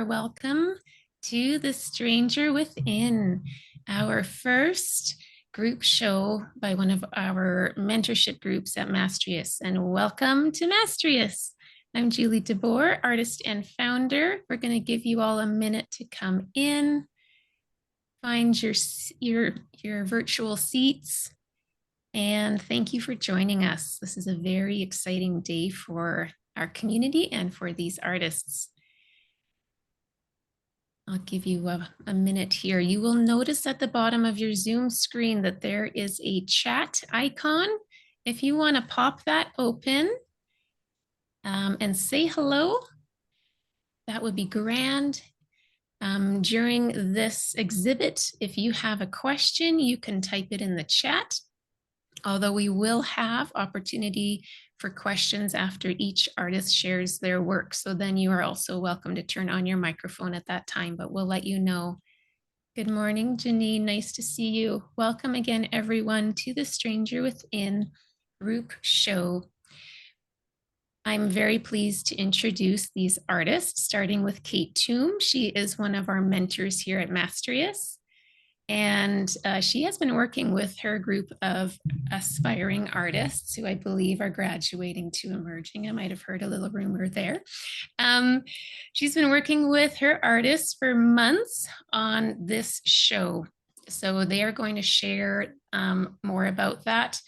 Welcome to The Stranger Within, our first group show by one of our mentorship groups at Mastrius. And welcome to Mastrius. I'm Julie DeBoer, artist and founder. We're going to give you all a minute to come in, find your virtual seats, and thank you for joining us. This is a very exciting day for our community and for these artists. I'll give you a minute here. You will notice at the bottom of your Zoom screen that there is a chat icon. If you want to pop that open and say hello, that would be grand. During this exhibit, if you have a question, you can type it in the chat. Although we will have opportunity for questions after each artist shares their work. So then you are also welcome to turn on your microphone at that time, but we'll let you know. Good morning, Janine. Nice to see you. Welcome again, everyone, to the Stranger Within group show. I'm very pleased to introduce these artists, starting with Kate Toom. She is one of our mentors here at Mastrius. And she has been working with her group of aspiring artists who I believe are graduating to emerging. I might have heard a little rumor there. She's been working with her artists for months on this show. So they are going to share more about that.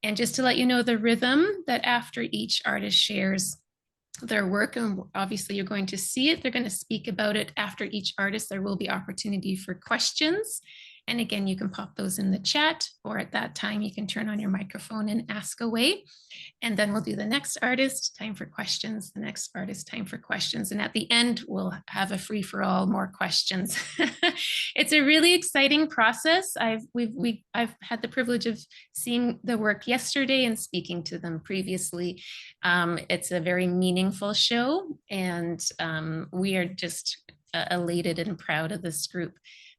And just to let you know the rhythm that after each artist shares their work, and obviously you're going to see it, they're going to speak about it after each artist. There will be opportunity for questions. And again, you can pop those in the chat, or at that time you can turn on your microphone and ask away. And then we'll do the next artist, time for questions, the next artist, time for questions. And at the end, we'll have a free for all, more questions. It's a really exciting process. I've had the privilege of seeing the work yesterday and speaking to them previously. It's a very meaningful show, and we are just elated and proud of this group.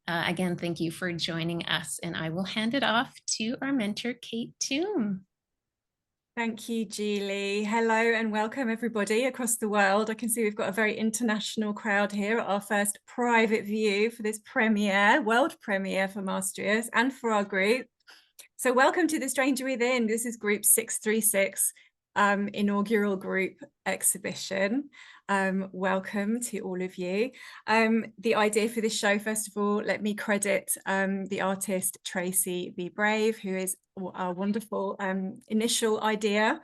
Again, thank you for joining us, and I will hand it off to our mentor, Kate Toom. Thank you, Julie. Hello and welcome everybody across the world. I can see we've got a very international crowd here at our first private view for this premiere, world premiere for Mastrius and for our group. So welcome to The Stranger Within. This is group 636, inaugural group exhibition. Welcome to all of you. The idea for this show, first of all, let me credit the artist Tracy Be Brave, who is our wonderful initial idea.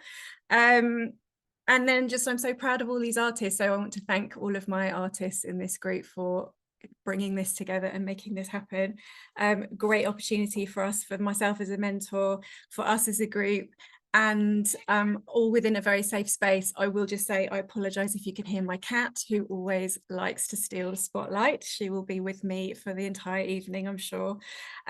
And then just I'm so proud of all these artists. So I want to thank all of my artists in this group for bringing this together and making this happen. Great opportunity for us, for myself as a mentor, for us as a group, and all within a very safe space. I will just say I apologize if you can hear my cat, who always likes to steal the spotlight. She will be with me for the entire evening, I'm sure.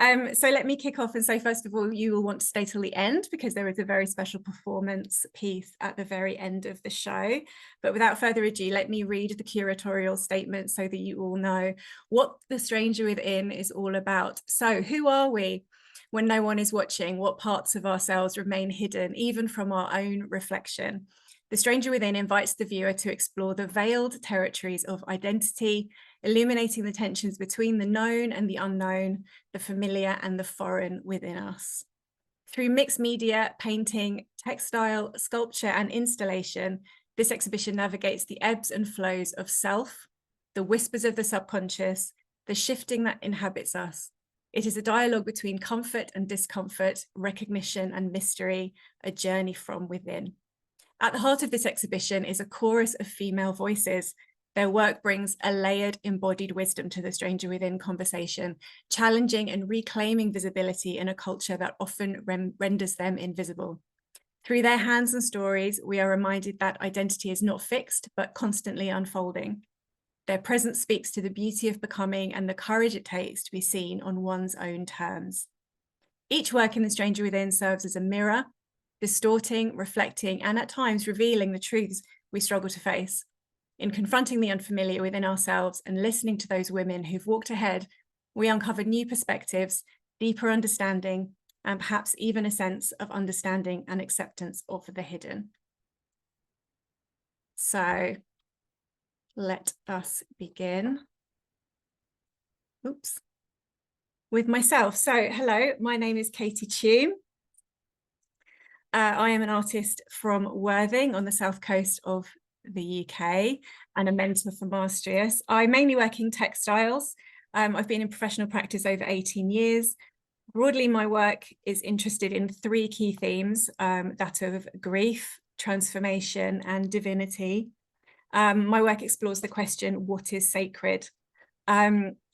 So let me kick off and say, first of all, you will want to stay till the end because there is a very special performance piece at the very end of the show. But without further ado, let me read the curatorial statement so that you all know what The Stranger Within is all about. So who are we? When no one is watching, what parts of ourselves remain hidden, even from our own reflection? The Stranger Within invites the viewer to explore the veiled territories of identity, illuminating the tensions between the known and the unknown, the familiar and the foreign within us. Through mixed media, painting, textile, sculpture, and installation, this exhibition navigates the ebbs and flows of self, the whispers of the subconscious, the shifting that inhabits us. It is a dialogue between comfort and discomfort, recognition and mystery, a journey from within. At the heart of this exhibition is a chorus of female voices. Their work brings a layered, embodied wisdom to the Stranger Within conversation, challenging and reclaiming visibility in a culture that often renders them invisible. Through their hands and stories, we are reminded that identity is not fixed, but constantly unfolding. Their presence speaks to the beauty of becoming and the courage it takes to be seen on one's own terms. Each work in The Stranger Within serves as a mirror, distorting, reflecting, and at times revealing the truths we struggle to face. In confronting the unfamiliar within ourselves and listening to those women who've walked ahead, we uncover new perspectives, deeper understanding, and perhaps even a sense of understanding and acceptance of the hidden. So let us begin. Oops. With myself. So hello, my name is Katie Tume. I am an artist from Worthing on the south coast of the UK and a mentor for Maastricht. I mainly work in textiles. I've been in professional practice over 18 years. Broadly, my work is interested in three key themes, that of grief, transformation, and divinity. My work explores the question, what is sacred?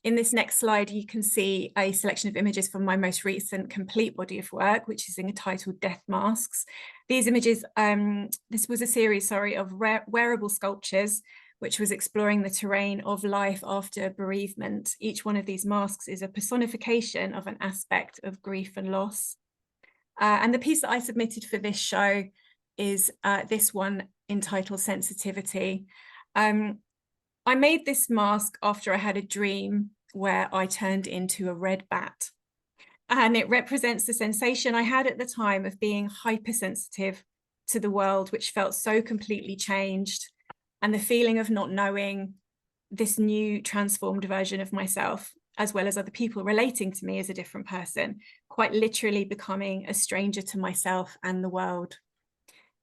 In this next slide, you can see a selection of images from my most recent complete body of work, which is entitled Death Masks. These images, this was a series, of wearable sculptures, which was exploring the terrain of life after bereavement. Each one of these masks is a personification of an aspect of grief and loss. And the piece that I submitted for this show is this one entitled Sensitivity. I made this mask after I had a dream where I turned into a red bat. And it represents the sensation I had at the time of being hypersensitive to the world, which felt so completely changed, and the feeling of not knowing this new transformed version of myself, as well as other people relating to me as a different person, quite literally becoming a stranger to myself and the world.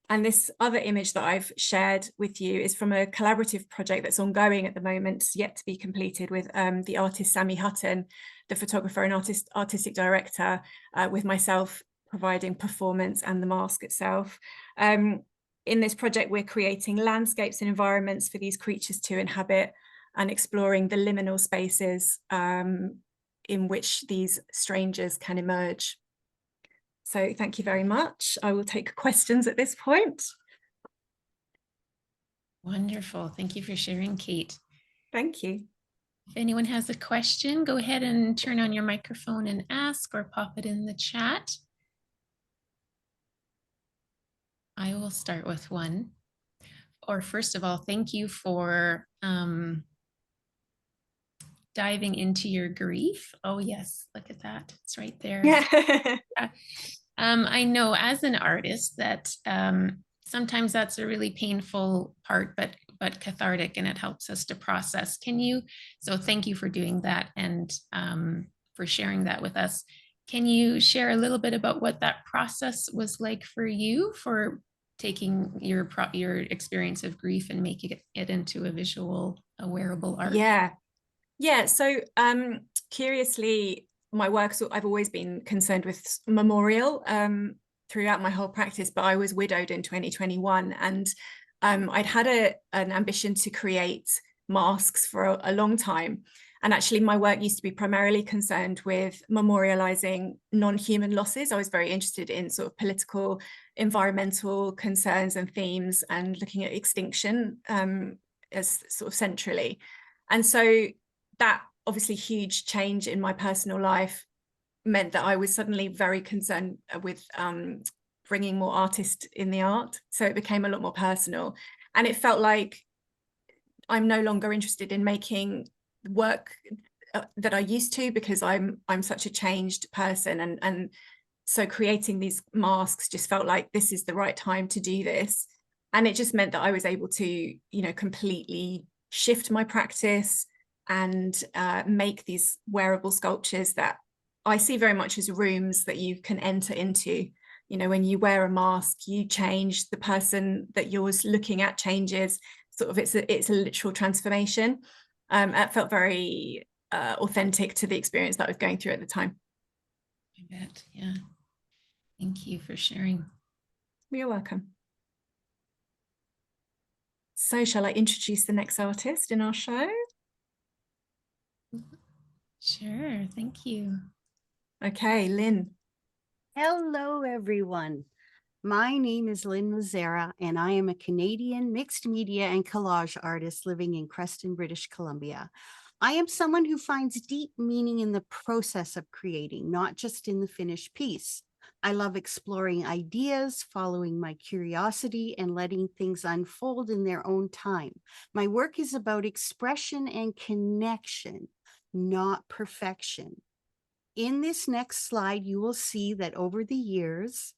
And this other image that I've shared with you is from a collaborative project that's ongoing at the moment, yet to be completed, with the artist Sammy Hutton, the photographer and artistic director, with myself providing performance and the mask itself. In this project, we're creating landscapes and environments for these creatures to inhabit and exploring the liminal spaces in which these strangers can emerge. So thank you very much. I will take questions at this point. Wonderful. Thank you for sharing, Kate. Thank you. If anyone has a question, go ahead and turn on your microphone and ask, or pop it in the chat. I will start with one. Or first of all, thank you for diving into your grief. Oh yes, look at that. It's right there. Yeah. I know as an artist that sometimes that's a really painful part, but cathartic, and it helps us to process. So thank you for doing that, and for sharing that with us. Can you share a little bit about what that process was like for you, for taking your experience of grief and making it into a wearable art? Yeah. So curiously, my work, I've always been concerned with memorial throughout my whole practice, but I was widowed in 2021, and I'd had an ambition to create masks for a long time. And actually, my work used to be primarily concerned with memorializing non-human losses. I was very interested in sort of political, environmental concerns and themes, and looking at extinction as sort of centrally. And so that obviously huge change in my personal life meant that I was suddenly very concerned with bringing more artists in the art. So it became a lot more personal. And it felt like I'm no longer interested in making work that I used to, because I'm such a changed person. And so creating these masks just felt like this is the right time to do this. And it just meant that I was able to, completely shift my practice and make these wearable sculptures that I see very much as rooms that you can enter into. When you wear a mask, you change, the person that you're looking at changes. Sort of, it's a literal transformation. It felt very authentic to the experience that I was going through at the time. I bet, yeah. Thank you for sharing. You're welcome. So shall I introduce the next artist in our show? Sure, thank you. Okay, Lynn. Hello, everyone. My name is Lynn Mazzara, and I am a Canadian mixed media and collage artist living in Creston, British Columbia. I am someone who finds deep meaning in the process of creating, not just in the finished piece. I love exploring ideas, following my curiosity, and letting things unfold in their own time. My work is about expression and connection, not perfection. In this next slide, you will see that over the years,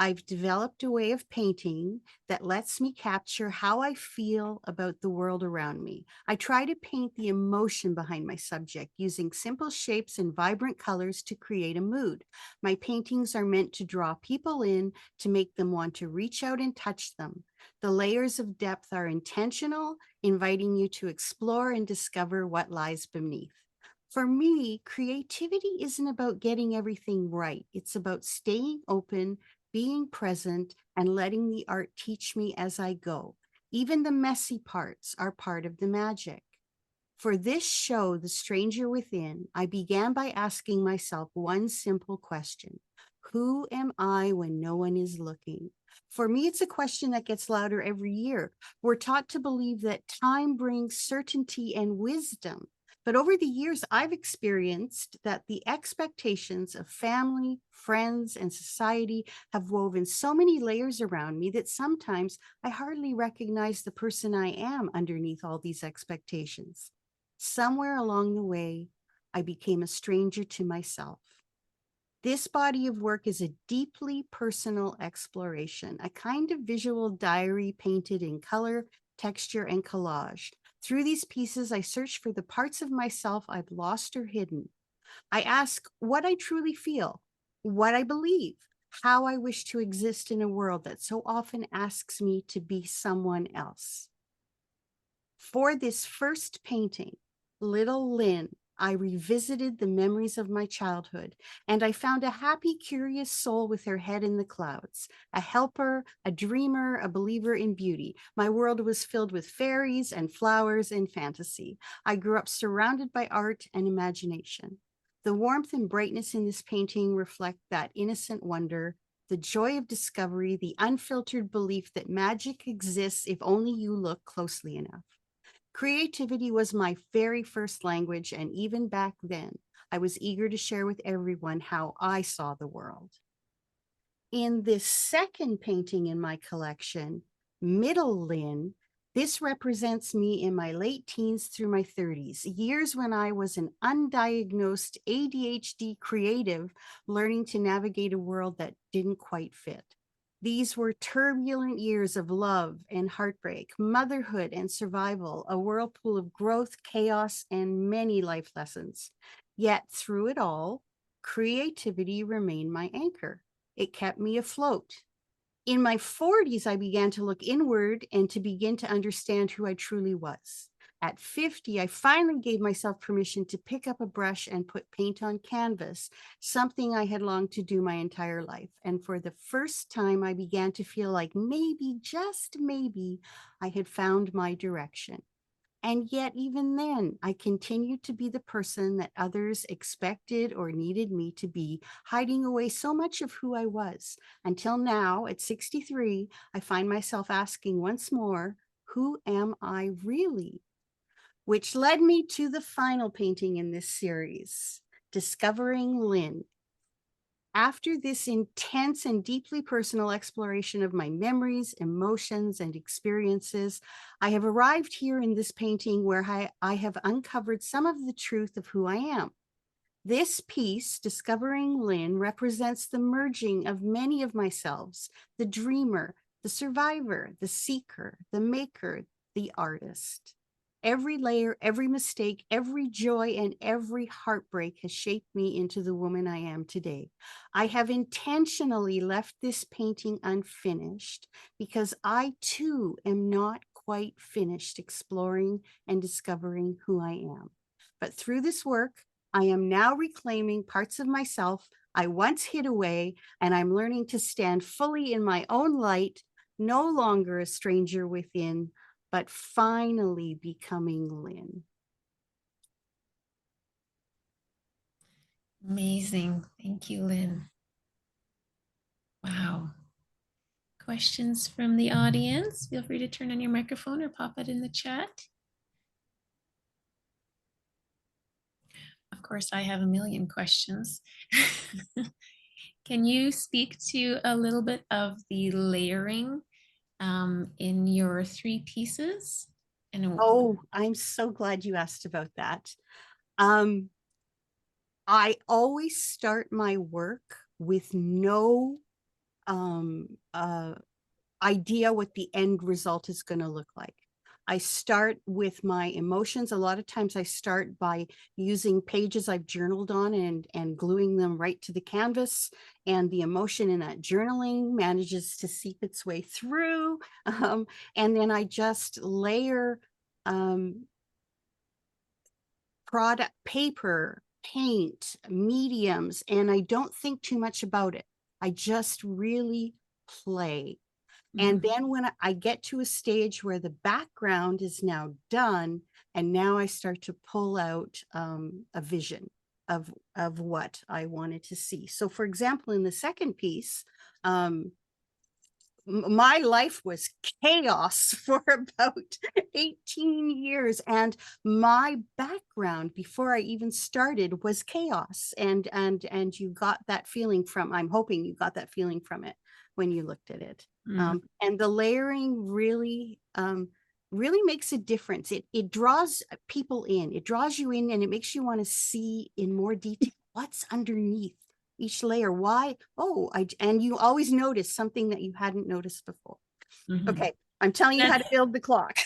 I've developed a way of painting that lets me capture how I feel about the world around me. I try to paint the emotion behind my subject using simple shapes and vibrant colors to create a mood. My paintings are meant to draw people in, to make them want to reach out and touch them. The layers of depth are intentional, inviting you to explore and discover what lies beneath. For me, creativity isn't about getting everything right. It's about staying open, being present, and letting the art teach me as I go. Even the messy parts are part of the magic. For this show, The Stranger Within, I began by asking myself one simple question. Who am I when no one is looking? For me, it's a question that gets louder every year. We're taught to believe that time brings certainty and wisdom. But over the years, I've experienced that the expectations of family, friends, and society have woven so many layers around me that sometimes I hardly recognize the person I am underneath all these expectations. Somewhere along the way, I became a stranger to myself. This body of work is a deeply personal exploration, a kind of visual diary painted in color, texture, and collage. Through these pieces, I search for the parts of myself I've lost or hidden. I ask what I truly feel, what I believe, how I wish to exist in a world that so often asks me to be someone else. For this first painting, Little Lynn, I revisited the memories of my childhood, and I found a happy, curious soul with her head in the clouds, a helper, a dreamer, a believer in beauty. My world was filled with fairies and flowers and fantasy. I grew up surrounded by art and imagination. The warmth and brightness in this painting reflect that innocent wonder, the joy of discovery, the unfiltered belief that magic exists if only you look closely enough. Creativity was my very first language, and even back then, I was eager to share with everyone how I saw the world. In this second painting in my collection, Middle Lynn, this represents me in my late teens through my 30s, years when I was an undiagnosed ADHD creative learning to navigate a world that didn't quite fit. These were turbulent years of love and heartbreak, motherhood and survival, a whirlpool of growth, chaos, and many life lessons. Yet through it all, creativity remained my anchor. It kept me afloat. In my 40s, I began to look inward and to begin to understand who I truly was. At 50, I finally gave myself permission to pick up a brush and put paint on canvas, something I had longed to do my entire life. And for the first time, I began to feel like maybe, just maybe, I had found my direction. And yet, even then, I continued to be the person that others expected or needed me to be, hiding away so much of who I was. Until now, at 63, I find myself asking once more, who am I really? Which led me to the final painting in this series, Discovering Lynn. After this intense and deeply personal exploration of my memories, emotions, and experiences, I have arrived here in this painting where I have uncovered some of the truth of who I am. This piece, Discovering Lynn, represents the merging of many of myselves: the dreamer, the survivor, the seeker, the maker, the artist. Every layer, every mistake, every joy, and every heartbreak has shaped me into the woman I am today. I have intentionally left this painting unfinished because I too am not quite finished exploring and discovering who I am. But through this work, I am now reclaiming parts of myself I once hid away, and I'm learning to stand fully in my own light, no longer a stranger within, but finally becoming Lynn. Amazing. Thank you, Lynn. Wow. Questions from the audience? Feel free to turn on your microphone or pop it in the chat. Of course, I have a million questions. Can you speak to a little bit of the layering in your three pieces? Oh, I'm so glad you asked about that. I always start my work with no idea what the end result is going to look like. I start with my emotions. A lot of times I start by using pages I've journaled on and gluing them right to the canvas, and the emotion in that journaling manages to seep its way through. And then I just layer product, paper, paint, mediums, and I don't think too much about it. I just really play. And then when I get to a stage where the background is now done, and now I start to pull out a vision of what I wanted to see. So for example, in the second piece, my life was chaos for about 18 years, and my background before I even started was chaos, and you got that feeling from, I'm hoping you got that feeling from it when you looked at it. And the layering really really makes a difference. It draws people in, it draws you in, and it makes you want to see in more detail what's underneath each layer. Why? Oh, and you always notice something that you hadn't noticed before. Okay, I'm telling you how to build the clock.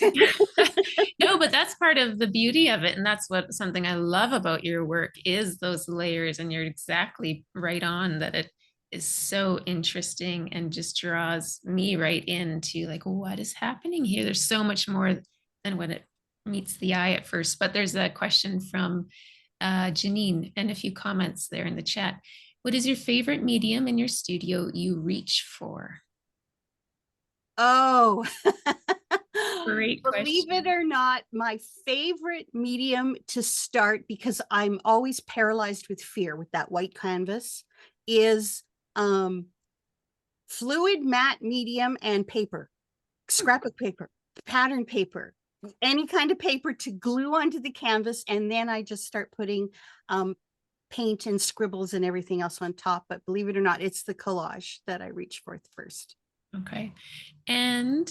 No, but that's part of the beauty of it. And that's what something I love about your work is those layers. And you're exactly right on that it is so interesting and just draws me right into like, what is happening here? There's so much more than what it meets the eye at first. But there's a question from Janine and a few comments there in the chat. What is your favorite medium in your studio you reach for? Oh, Great believe it or not, my favorite medium to start, because I'm always paralyzed with fear with that white canvas, is fluid matte medium and paper, scrapbook paper, pattern paper, any kind of paper to glue onto the canvas. And then I just start putting paint and scribbles and everything else on top. But believe it or not, it's the collage that I reach for first. Okay. And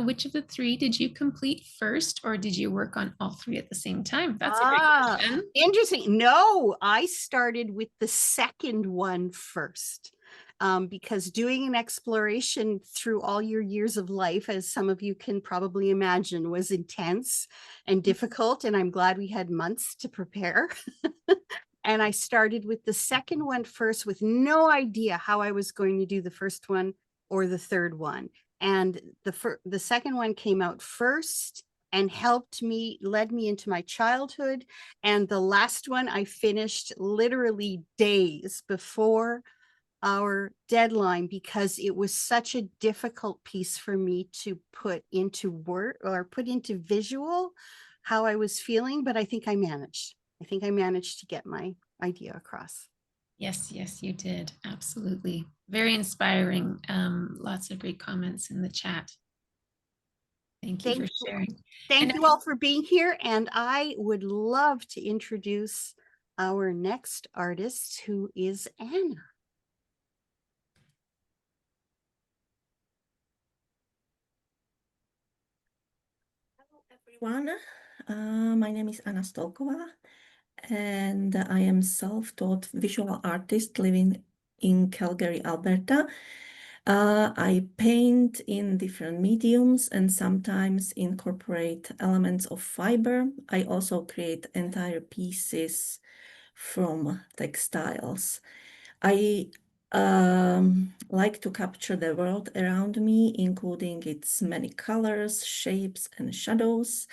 which of the three did you complete first, or did you work on all three at the same time? That's a great question. Interesting. No, I started with the second one first. Because doing an exploration through all your years of life, as some of you can probably imagine, was intense and difficult. And I'm glad we had months to prepare. And I started with the second one first with no idea how I was going to do the first one or the third one. And the second one came out first and helped me, led me into my childhood. And the last one I finished literally days before our deadline, because it was such a difficult piece for me to put into word or put into visual how I was feeling. But I think I managed. I think I managed to get my idea across. Yes, yes, you did. Absolutely. Very inspiring. Lots of great comments in the chat. Thank you for sharing. Thank you all for being here. And I would love to introduce our next artist, who is Anna. Hello, everyone. My name is Anna Stolkova, and I am self-taught visual artist living in Calgary, Alberta. I paint in different mediums and sometimes incorporate elements of fiber. I also create entire pieces from textiles. I like to capture the world around me, including its many colors, shapes, and shadows.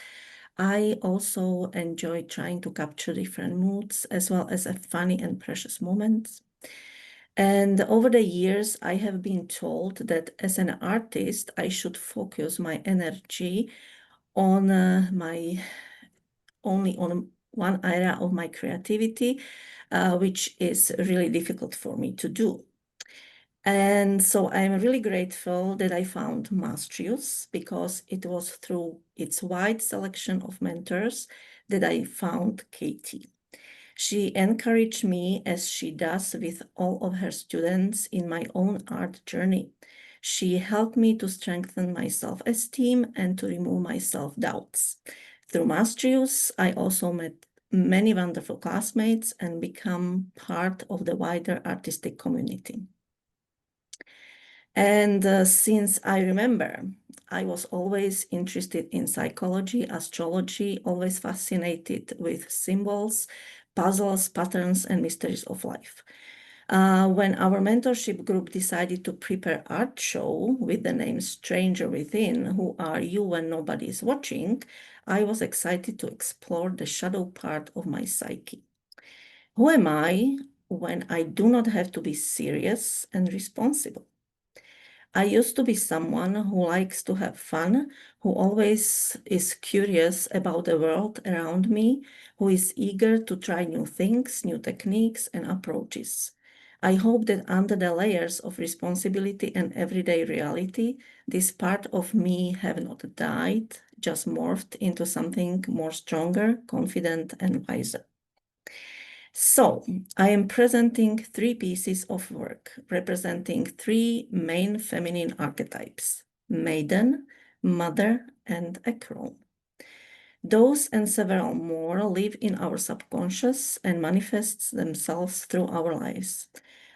I also enjoy trying to capture different moods as well as funny and precious moments. And over the years, I have been told that as an artist, I should focus my energy on only on one area of my creativity, which is really difficult for me to do. And so I'm really grateful that I found Mastrius, because it was through its wide selection of mentors that I found Katie. She encouraged me, as she does with all of her students, in my own art journey. She helped me to strengthen my self-esteem and to remove my self-doubts. Through Mastrius, I also met many wonderful classmates and become part of the wider artistic community. And since I remember, I was always interested in psychology, astrology, always fascinated with symbols, puzzles, patterns, and mysteries of life. When our mentorship group decided to prepare art show with the name Stranger Within, Who Are You When Nobody is Watching, I was excited to explore the shadow part of my psyche. Who am I when I do not have to be serious and responsible? I used to be someone who likes to have fun, who always is curious about the world around me, who is eager to try new things, new techniques, and approaches. I hope that under the layers of responsibility and everyday reality, this part of me have not died, just morphed into something more stronger, confident, and wiser. So, I am presenting 3 pieces of work representing 3 main feminine archetypes: maiden, mother, and a crone. Those and several more live in our subconscious and manifest themselves through our lives.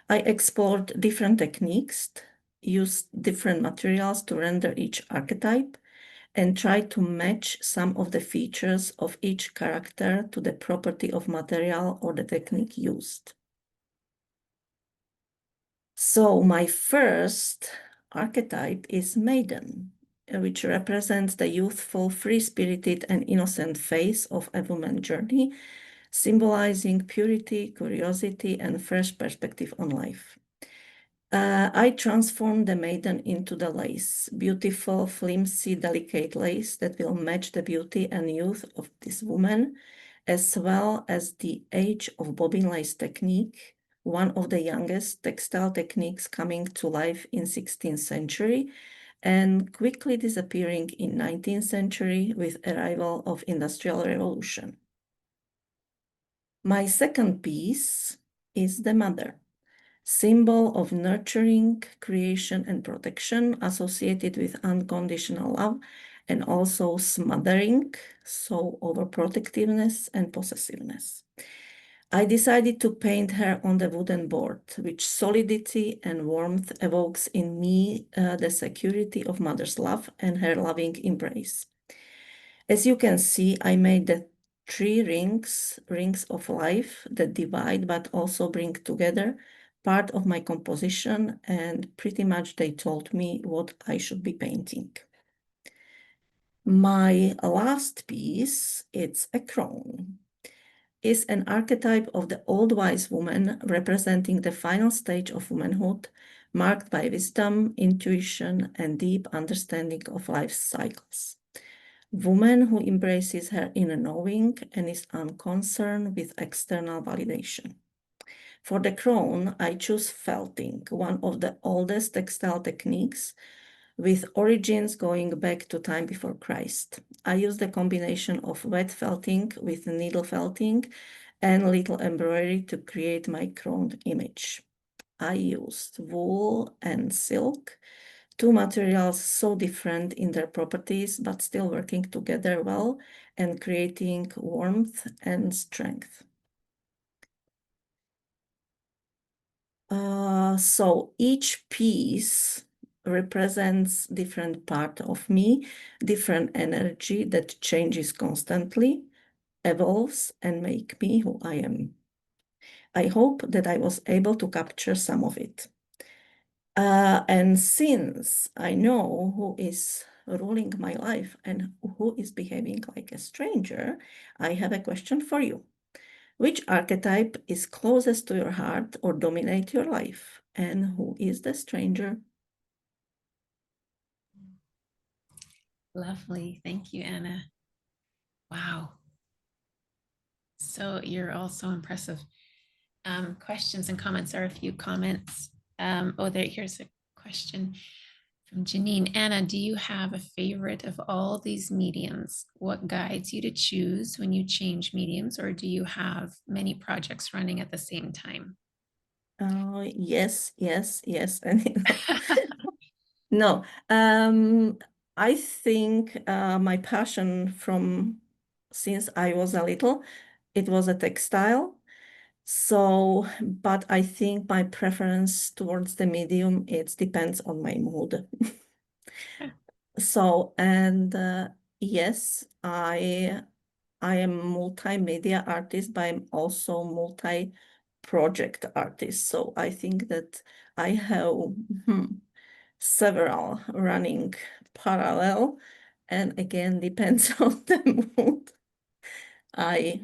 I explored different techniques, used different materials to render each archetype, and try to match some of the features of each character to the property of material or the technique used. So my first archetype is Maiden, which represents the youthful, free-spirited, and innocent phase of a woman's journey, symbolizing purity, curiosity, and fresh perspective on life. I transformed the maiden into the lace, beautiful, flimsy, delicate lace that will match the beauty and youth of this woman, as well as the age of bobbin lace technique, one of the youngest textile techniques coming to life in 16th century and quickly disappearing in 19th century with arrival of Industrial Revolution. My second piece is the mother, symbol of nurturing, creation, and protection associated with unconditional love and also smothering, so overprotectiveness and possessiveness. I decided to paint her on the wooden board, which solidity and warmth evokes in me the security of mother's love and her loving embrace. As you can see, I made the 3 rings of life that divide but also bring together part of my composition, and pretty much they told me what I should be painting. My last piece, it's a crone, is an archetype of the old wise woman representing the final stage of womanhood, marked by wisdom, intuition, and deep understanding of life's cycles. Woman who embraces her inner knowing and is unconcerned with external validation. For the crone, I choose felting, one of the oldest textile techniques, with origins going back to time before Christ. I use the combination of wet felting with needle felting and little embroidery to create my crone image. I used wool and silk, 2 materials so different in their properties, but still working together well and creating warmth and strength. So each piece represents different part of me, different energy that changes constantly, evolves, and make me who I am. I hope that I was able to capture some of it. And since I know who is ruling my life and who is behaving like a stranger, I have a question for you. Which archetype is closest to your heart or dominate your life? And who is the stranger? Lovely. Thank you, Anna. Wow. So you're all so impressive. Questions and comments are a few comments. Here's a question from Janine. Anna, do you have a favorite of all these mediums? What guides you to choose when you change mediums, or do you have many projects running at the same time? Yes. And no, I think my passion from since I was a little, it was a textile. So, but I think my preference towards the medium, it depends on my mood. So, and yes, I am multimedia artist, but I'm also multi-project artist. So I think that I have several running parallel, and again, depends on the mood. I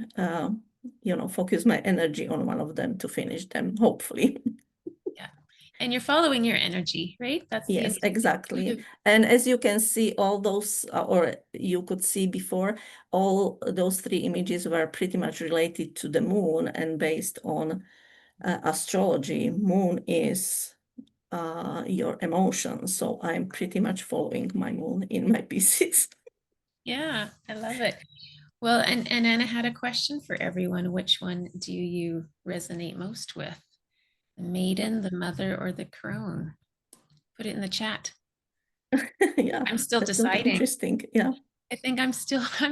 focus my energy on one of them to finish them, hopefully. Yeah. And you're following your energy, right? That's Yes, exactly. intuitive. And as you can see, all those, or you could see before, all those three images were pretty much related to the moon, and based on astrology, moon is your emotions. So I'm pretty much following my moon in my pieces. Yeah, I love it. Well, and Anna had a question for everyone. Which one do you resonate most with? The maiden, the mother, or the crone? Put it in the chat. Yeah, I'm still that's so deciding. interesting. Yeah. I think I'm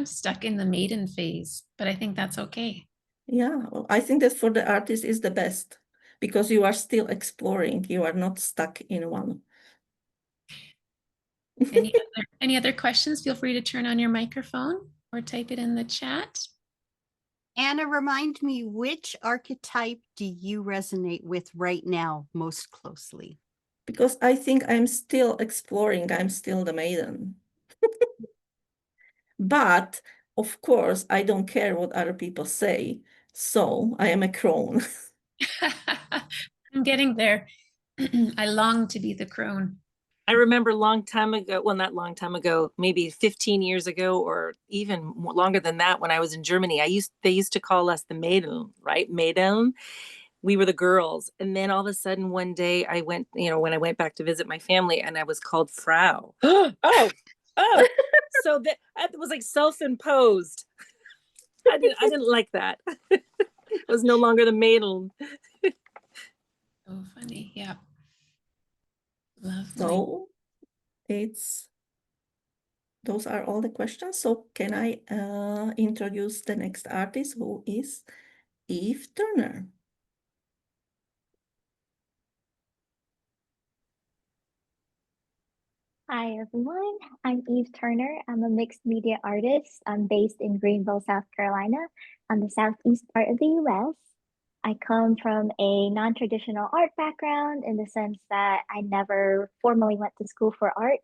stuck in the maiden phase, but I think that's okay. Yeah, well, I think that for the artist is the best because you are still exploring. You are not stuck in one. Any other questions? Feel free to turn on your microphone or type it in the chat. Anna, remind me, which archetype do you resonate with right now most closely? Because I think I'm still exploring. I'm still the maiden. But of course, I don't care what other people say. So I am a crone. I'm getting there. I long to be the crone. I remember a long time ago, well, not long time ago, maybe 15 years ago, or even longer than that, when I was in Germany, they used to call us the Maiden, right? Maiden. We were the girls. And then all of a sudden one day I went, when I went back to visit my family, and I was called Frau. Oh. So that was like self-imposed. I didn't like that. I was no longer the Maiden. Oh, funny. Yeah. Lovely. So those are all the questions. So can I introduce the next artist, who is Eve Turner? Hi, everyone. I'm Eve Turner. I'm a mixed media artist. I'm based in Greenville, South Carolina, on the southeast part of the US. I come from a non-traditional art background in the sense that I never formally went to school for art.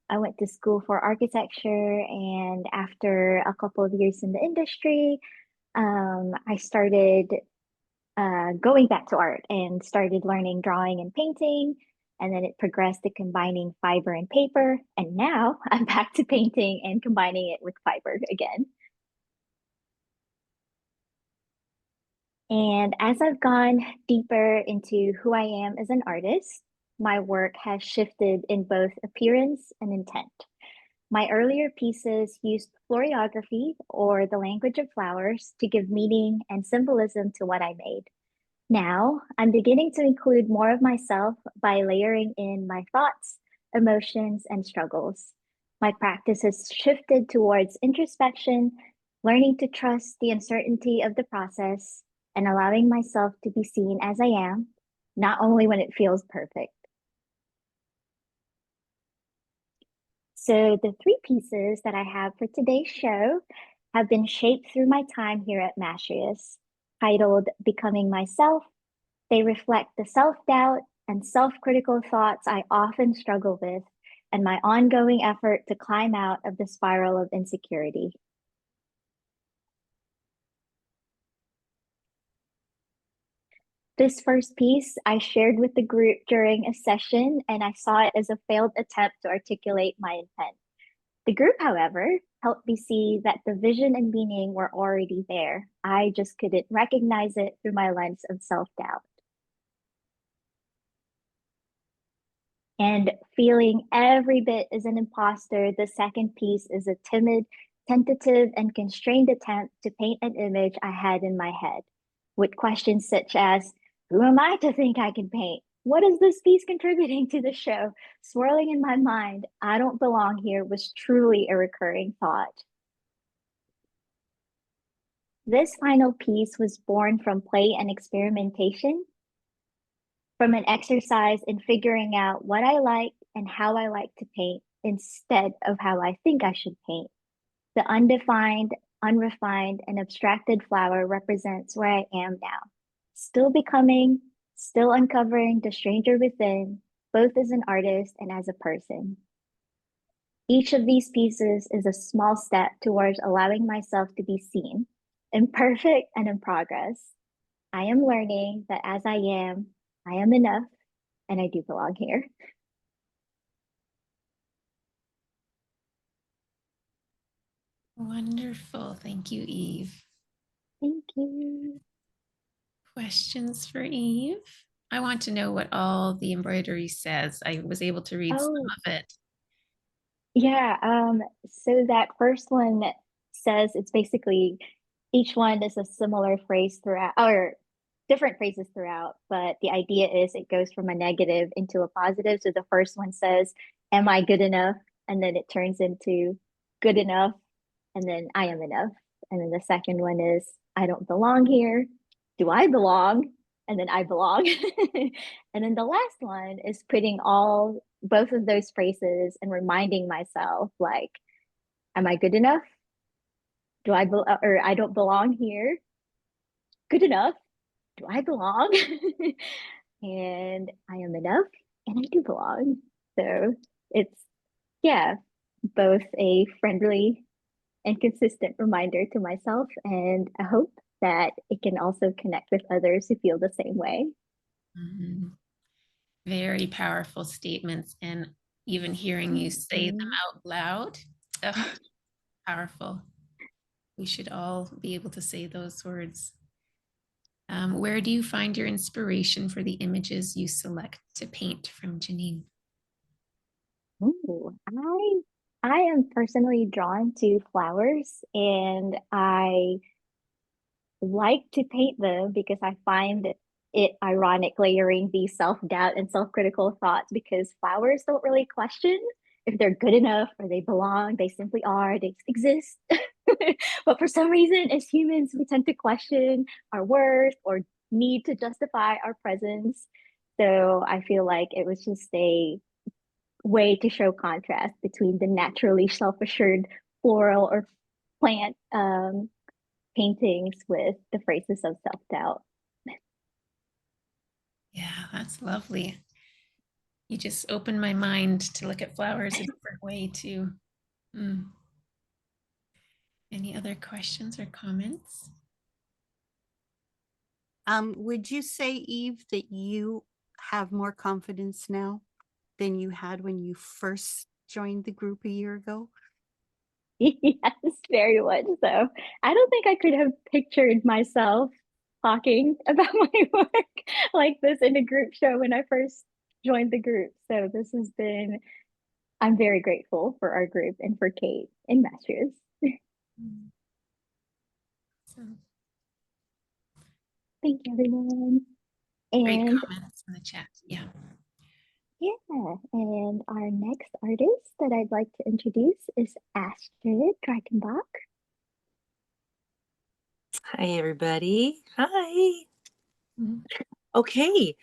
I went to school for architecture, and after a couple of years in the industry, I started going back to art and started learning drawing and painting. And then it progressed to combining fiber and paper. And now I'm back to painting and combining it with fiber again. And as I've gone deeper into who I am as an artist, my work has shifted in both appearance and intent. My earlier pieces used florography, or the language of flowers, to give meaning and symbolism to what I made. Now, I'm beginning to include more of myself by layering in my thoughts, emotions, and struggles. My practice has shifted towards introspection, learning to trust the uncertainty of the process, and allowing myself to be seen as I am, not only when it feels perfect. So the three pieces that I have for today's show have been shaped through my time here at Mastrius, titled Becoming Myself. They reflect the self-doubt and self-critical thoughts I often struggle with, and my ongoing effort to climb out of the spiral of insecurity. This first piece I shared with the group during a session, and I saw it as a failed attempt to articulate my intent. The group, however, helped me see that the vision and meaning were already there. I just couldn't recognize it through my lens of self-doubt. And feeling every bit as an imposter, the second piece is a timid, tentative, and constrained attempt to paint an image I had in my head, with questions such as, who am I to think I can paint? What is this piece contributing to the show? Swirling in my mind, I don't belong here was truly a recurring thought. This final piece was born from play and experimentation, from an exercise in figuring out what I like and how I like to paint instead of how I think I should paint. The undefined, unrefined, and abstracted flower represents where I am now. Still becoming, still uncovering the stranger within, both as an artist and as a person. Each of these pieces is a small step towards allowing myself to be seen, imperfect and in progress. I am learning that as I am enough, and I do belong here. Wonderful. Thank you, Eve. Thank you. Questions for Eve? I want to know what all the embroidery says. I was able to read some Oh, of it. yeah. So that first one says it's basically each one is a similar phrase throughout, or different phrases throughout, but the idea is it goes from a negative into a positive. So the first one says, "Am I good enough?" And then it turns into "good enough," and then "I am enough." And then the second one is, "I don't belong here. Do I belong?" And then "I belong." And then the last one is putting all both of those phrases and reminding myself, like, "Am I good enough? Do I or I don't belong here? Good enough? Do I belong?" And "I am enough and I do belong." So it's, yeah, both a friendly and consistent reminder to myself, and I hope that it can also connect with others who feel the same way. Mhm. Very powerful statements. And even hearing you say them out loud, ugh, powerful. We should all be able to say those words. Where do you find your inspiration for the images you select to paint from Janine? Ooh, I am personally drawn to flowers, and I like to paint them because I find it ironic layering these self-doubt and self-critical thoughts, because flowers don't really question if they're good enough or they belong. They simply are, they exist. But for some reason, as humans, we tend to question our worth or need to justify our presence. So I feel like it was just a way to show contrast between the naturally self-assured floral or plant paintings with the phrases of self-doubt. Yeah, that's lovely. You just opened my mind to look at flowers a different way too. Mm. Any other questions or comments? Would you say, Eve, that you have more confidence now than you had when you first joined the group a year ago? Yes, very much so. I don't think I could have pictured myself talking about my work like this in a group show when I first joined the group. So this has been, I'm very grateful for our group and for Kate and Masters. Mm. So Thank you, everyone. great And comments in the chat. Yeah. yeah, and our next artist that I'd like to introduce is Astrid Dreichenbach. Hi, everybody. Hi. Mhm. Okay,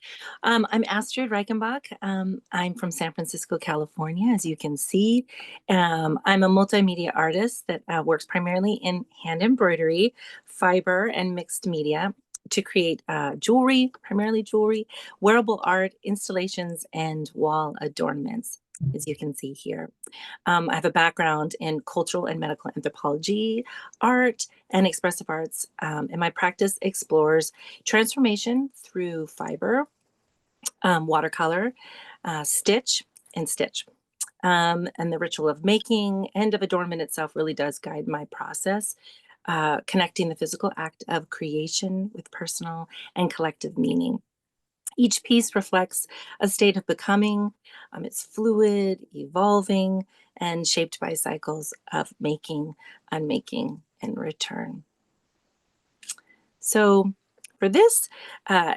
I'm Astrid Reichenbach. I'm from San Francisco, California, as you can see. I'm a multimedia artist that works primarily in hand embroidery, fiber, and mixed media to create jewelry, primarily jewelry, wearable art, installations, and wall adornments, as you can see here. I have a background in cultural and medical anthropology, art, and expressive arts, and my practice explores transformation through fiber, watercolor, stitch, and stitch. And the ritual of making and of adornment itself really does guide my process, connecting the physical act of creation with personal and collective meaning. Each piece reflects a state of becoming. It's fluid, evolving, and shaped by cycles of making, unmaking, and return. So For this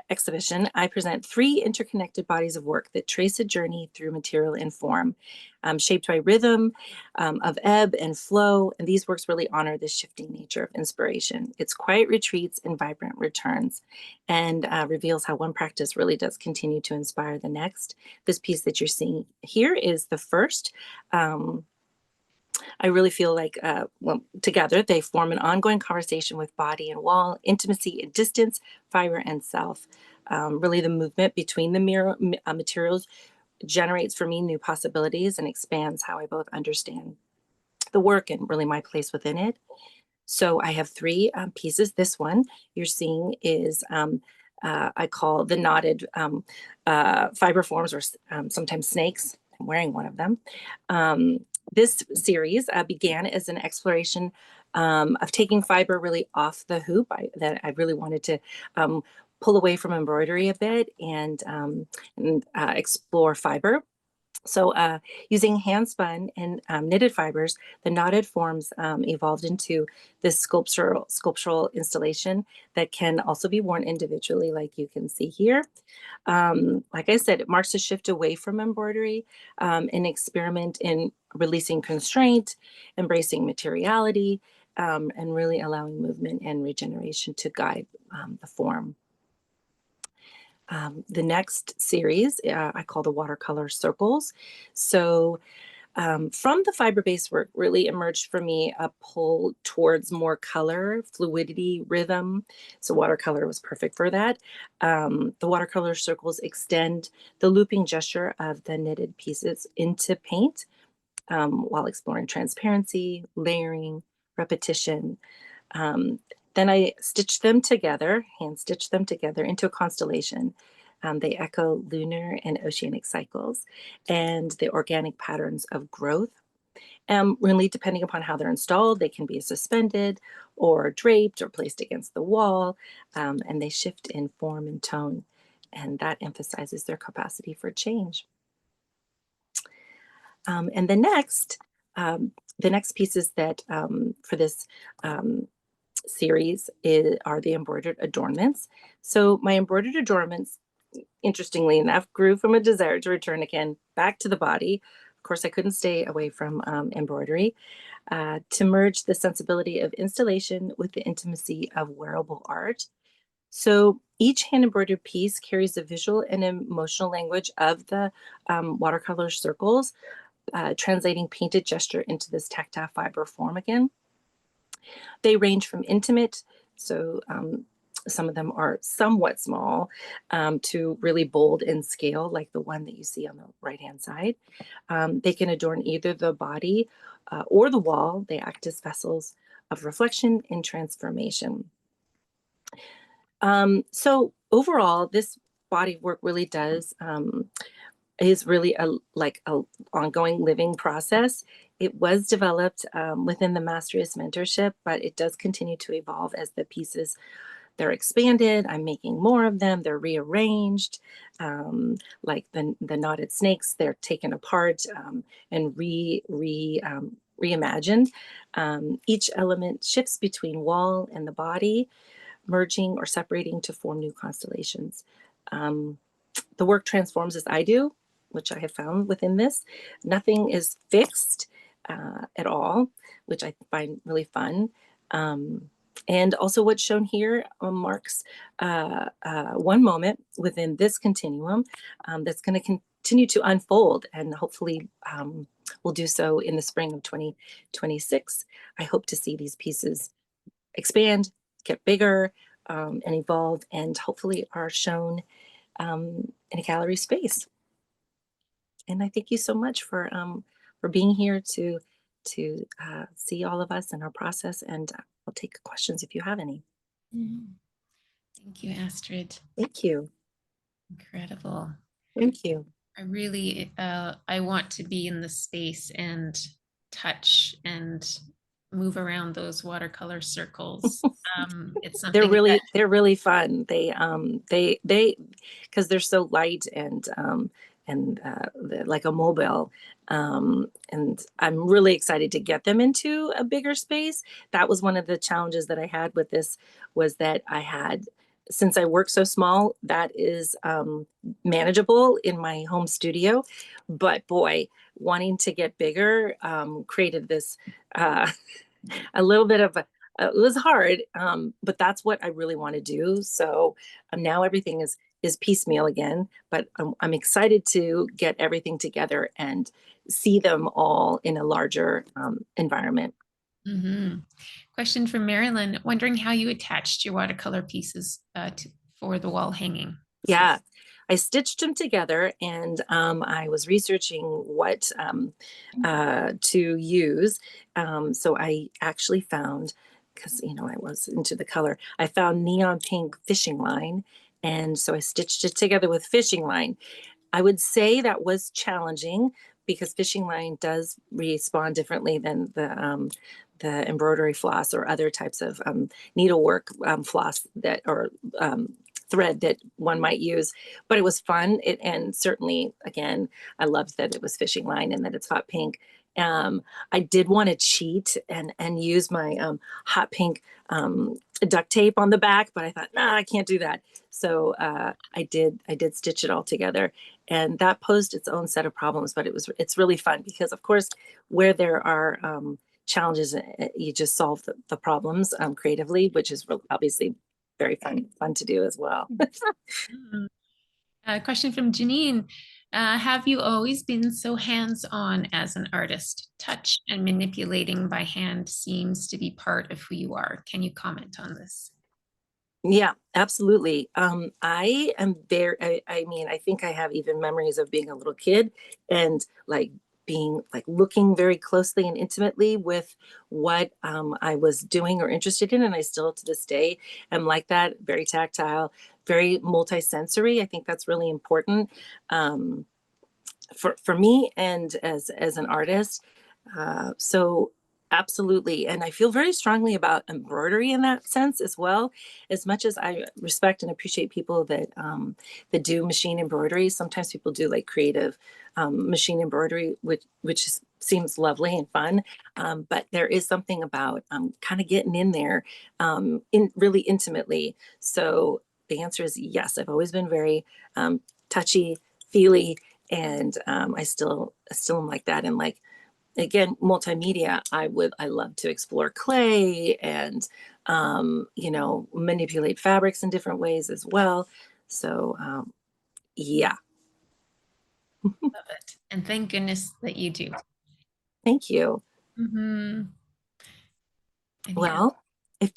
exhibition, I present 3 interconnected bodies of work that trace a journey through material and form, shaped by rhythm of ebb and flow. And these works really honor the shifting nature of inspiration. It's quiet retreats and vibrant returns, and reveals how one practice really does continue to inspire the next. This piece that you're seeing here is the first. I really feel like, well, together they form an ongoing conversation with body and wall, intimacy and distance, fiber and self. Really, the movement between the materials generates for me new possibilities and expands how I both understand the work and really my place within it. So I have 3 pieces. This one you're seeing is I call the knotted fiber forms, or sometimes snakes. I'm wearing one of them. This series began as an exploration of taking fiber really off the hoop. That I really wanted to pull away from embroidery a bit and explore fiber. So using hand spun and knitted fibers, the knotted forms evolved into this sculptural installation that can also be worn individually, like you can see here. Like I said, it marks a shift away from embroidery, an experiment in releasing constraint, embracing materiality, and really allowing movement and regeneration to guide the form. The next series I call the watercolor circles. So from the fiber-based work really emerged for me a pull towards more color, fluidity, rhythm. So watercolor was perfect for that. The watercolor circles extend the looping gesture of the knitted pieces into paint, while exploring transparency, layering, repetition. Then I stitched them together, hand stitched them together into a constellation. They echo lunar and oceanic cycles and the organic patterns of growth. Really, depending upon how they're installed, they can be suspended or draped or placed against the wall, and they shift in form and tone, and that emphasizes their capacity for change. And the next pieces that for this series are the embroidered adornments. So my embroidered adornments, interestingly enough, grew from a desire to return again back to the body. Of course, I couldn't stay away from embroidery, to merge the sensibility of installation with the intimacy of wearable art. So each hand embroidered piece carries the visual and emotional language of the watercolor circles, translating painted gesture into this tactile fiber form again. They range from intimate, so some of them are somewhat small, to really bold in scale, like the one that you see on the right-hand side. They can adorn either the body or the wall. They act as vessels of reflection and transformation. So overall, this body of work really is really a ongoing living process. It was developed within the Masteryist mentorship, but it does continue to evolve as the pieces, they're expanded. I'm making more of them. They're rearranged, like the knotted snakes. They're taken apart and reimagined. Each element shifts between wall and the body, merging or separating to form new constellations. The work transforms as I do, which I have found within this. Nothing is fixed at all, which I find really fun. And also what's shown here marks one moment within this continuum that's going to continue to unfold, and hopefully will do so in the spring of 2026. I hope to see these pieces expand, get bigger, and evolve, and hopefully are shown in a gallery space. And I thank you so much for being here to see all of us and our process, and I'll take questions if you have any. Thank you, Astrid. Thank you. Incredible. Thank you. I really, I want to be in the space and touch and move around those watercolor circles. It's something they're really fun. They because they're so light and like a mobile, and I'm really excited to get them into a bigger space. That was one of the challenges that I had with this, was that I had since I work so small, that is manageable in my home studio. But boy, wanting to get bigger created this a little bit of it was hard, but that's what I really want to do. So now everything is piecemeal again, but I'm excited to get everything together and see them all in a larger environment. Mm-hmm. Question from Marilyn, wondering how you attached your watercolor pieces for the wall hanging. Yeah, I stitched them together, and I was researching what to use. So I actually found, because I was into the color, I found neon pink fishing line, and so I stitched it together with fishing line. I would say that was challenging because fishing line does respond differently than the embroidery floss or other types of needlework floss that or thread that one might use. But it was fun. And certainly, again, I loved that it was fishing line and that it's hot pink. I did want to cheat and use my hot pink duct tape on the back, but I thought, nah, I can't do that. So I did stitch it all together, and that posed its own set of problems. But it's really fun because, of course, where there are challenges, you just solve the problems creatively, which is obviously very fun to do as well. Question from Janine. Have you always been so hands-on as an artist? Touch and manipulating by hand seems to be part of who you are. Can you comment on this? Yeah, absolutely. I am very, I mean, I think I have even memories of being a little kid and like being like looking very closely and intimately with what I was doing or interested in. And I still to this day am like that, very tactile, very multisensory. I think that's really important for me and as an artist. So absolutely. And I feel very strongly about embroidery in that sense as well. As much as I respect and appreciate people that that do machine embroidery, sometimes people do like creative machine embroidery, which seems lovely and fun. But there is something about kind of getting in there in really intimately. So the answer is yes. I've always been very touchy, feely, and I still am like that. And like, again, multimedia, I love to explore clay and manipulate fabrics in different ways as well. So yeah. Love it. And thank goodness that you do. Thank you. Mm-hmm. Well, if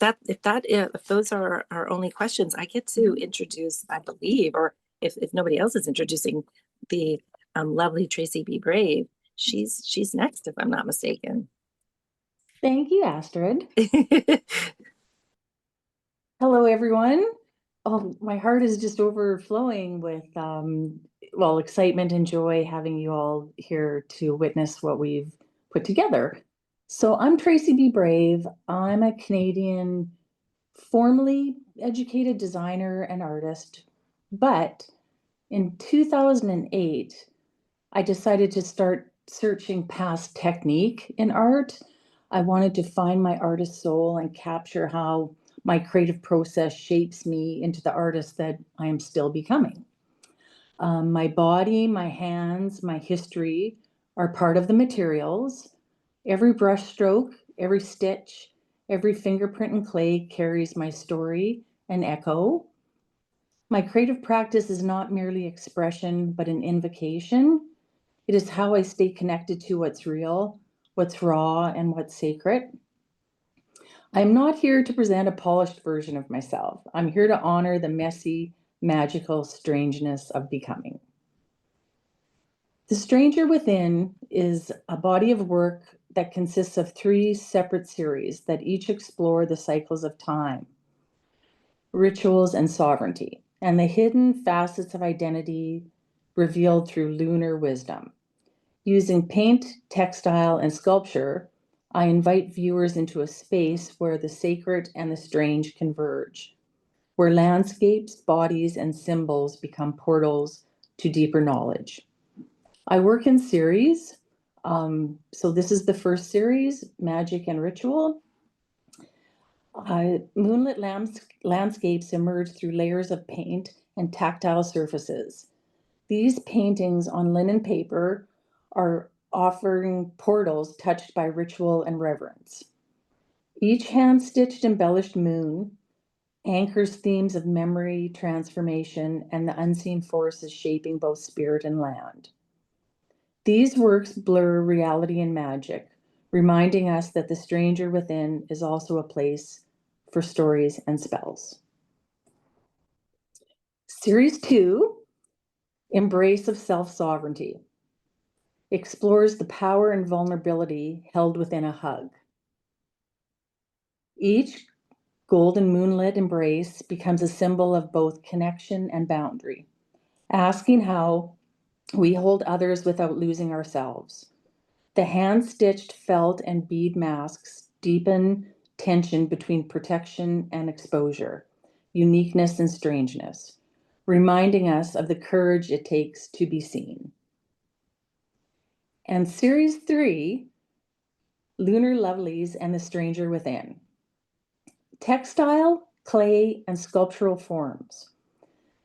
those are our only questions, I get to introduce, I believe, or if nobody else is introducing, the lovely Tracy B. Brave. She's next, if I'm not mistaken. Thank you, Astrid. Hello, everyone. Oh, my heart is just overflowing with, excitement and joy having you all here to witness what we've put together. So I'm Tracy B. Brave. I'm a Canadian formally educated designer and artist, but in 2008, I decided to start searching past technique in art. I wanted to find my artist soul and capture how my creative process shapes me into the artist that I am still becoming. My body, my hands, my history are part of the materials. Every brush stroke, every stitch, every fingerprint in clay carries my story and echo. My creative practice is not merely expression, but an invocation. It is how I stay connected to what's real, what's raw, and what's sacred. I'm not here to present a polished version of myself. I'm here to honor the messy, magical strangeness of becoming. The Stranger Within is a body of work that consists of 3 separate series that each explore the cycles of time, rituals, and sovereignty, and the hidden facets of identity revealed through lunar wisdom. Using paint, textile, and sculpture, I invite viewers into a space where the sacred and the strange converge, where landscapes, bodies, and symbols become portals to deeper knowledge. I work in series. So this is the first series, Magic and Ritual. Moonlit landscapes emerge through layers of paint and tactile surfaces. These paintings on linen paper are offering portals touched by ritual and reverence. Each hand-stitched embellished moon anchors themes of memory, transformation, and the unseen forces shaping both spirit and land. These works blur reality and magic, reminding us that the stranger within is also a place for stories and spells. Series 2, Embrace of Self-Sovereignty, explores the power and vulnerability held within a hug. Each golden moonlit embrace becomes a symbol of both connection and boundary, asking how we hold others without losing ourselves. The hand-stitched felt and bead masks deepen tension between protection and exposure, uniqueness and strangeness, reminding us of the courage it takes to be seen. And Series 3, Lunar Lovelies and the Stranger Within. Textile, clay, and sculptural forms.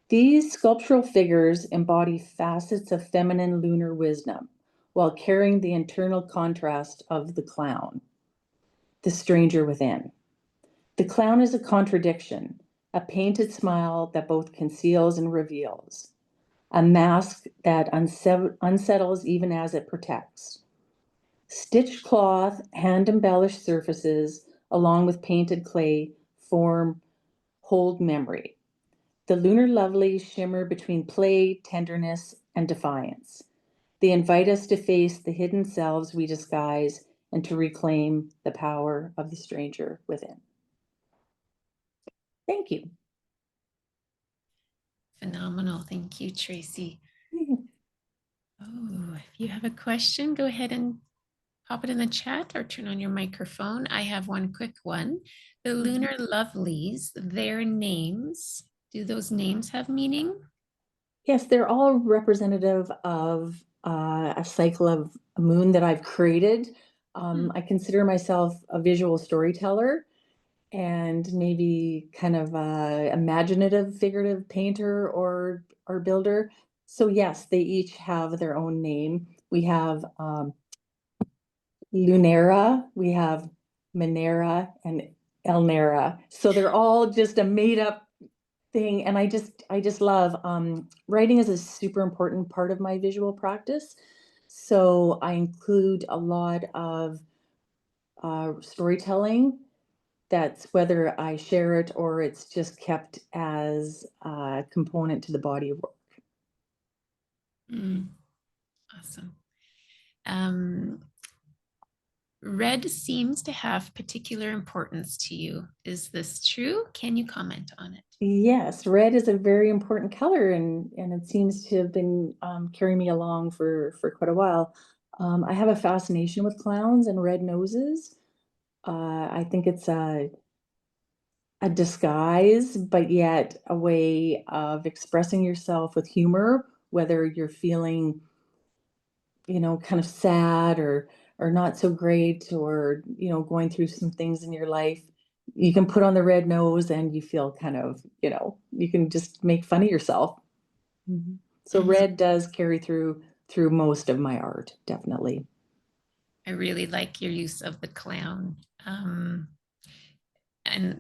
These sculptural figures embody facets of feminine lunar wisdom while carrying the internal contrast of the clown, the stranger within. The clown is a contradiction, a painted smile that both conceals and reveals, a mask that unsettles even as it protects. Stitched cloth, hand-embellished surfaces, along with painted clay, hold memory. The lunar lovelies shimmer between play, tenderness, and defiance. They invite us to face the hidden selves we disguise and to reclaim the power of the stranger within. Thank you. Phenomenal. Thank you, Tracy. Oh, if you have a question, go ahead and pop it in the chat or turn on your microphone. I have one quick one. The lunar lovelies, their names, do those names have meaning? Yes, they're all representative of a cycle of a moon that I've created. I consider myself a visual storyteller and maybe kind of a imaginative, figurative painter or builder. So yes, they each have their own name. We have Lunera, we have Minera, and Elnera. So they're all just a made up thing. And I just love writing is a super important part of my visual practice. So I include a lot of storytelling. That's whether I share it or it's just kept as a component to the body of work. Awesome. Red seems to have particular importance to you. Is this true? Can you comment on it? Yes, red is a very important color, and it seems to have been carrying me along for quite a while. I have a fascination with clowns and red noses. I think it's a disguise, but yet a way of expressing yourself with humor, whether you're feeling, kind of sad or not so great, or, going through some things in your life. You can put on the red nose and you feel kind of, you can just make fun of yourself. So red does carry through most of my art, definitely. I really like your use of the clown. And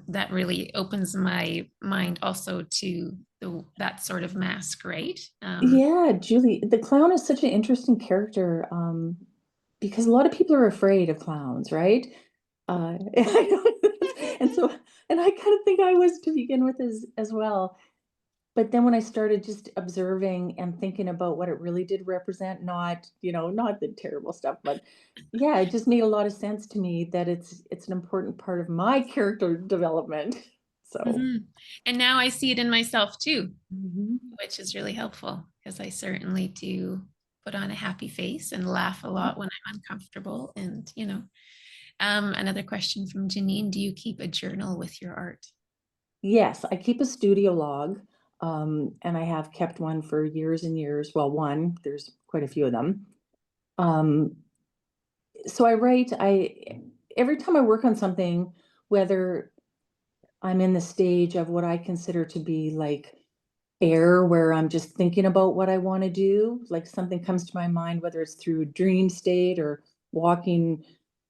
that really opens my mind also to that sort of mask, right? Yeah, Julie, the clown is such an interesting character because a lot of people are afraid of clowns, right? And I kind of think I was to begin with as well. But then when I started just observing and thinking about what it really did represent, not the terrible stuff, but yeah, it just made a lot of sense to me that it's an important part of my character development. So, and now I see it in myself too, Mhm. which is really helpful because I certainly do put on a happy face and laugh a lot when I'm uncomfortable. And, another question from Janine, do you keep a journal with your art? Yes, I keep a studio log, and I have kept one for years and years. Well, there's quite a few of them. So I write, every time I work on something, whether I'm in the stage of what I consider to be like air, where I'm just thinking about what I want to do. Like something comes to my mind, whether it's through a dream state or walking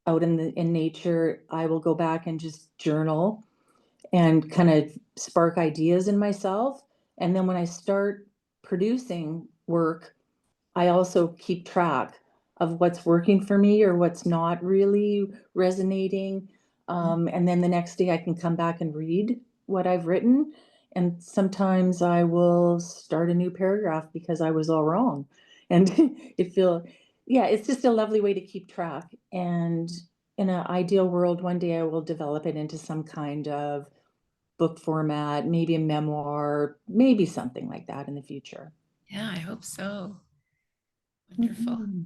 out in nature, I will go back and just journal and kind of spark ideas in myself. And then when I start producing work, I also keep track of what's working for me or what's not really resonating. And then the next day I can come back and read what I've written. And sometimes I will start a new paragraph because I was all wrong. And it's just a lovely way to keep track. And in an ideal world, one day I will develop it into some kind of book format, maybe a memoir, maybe something like that in the future. Yeah, I hope so. Wonderful. Mhm.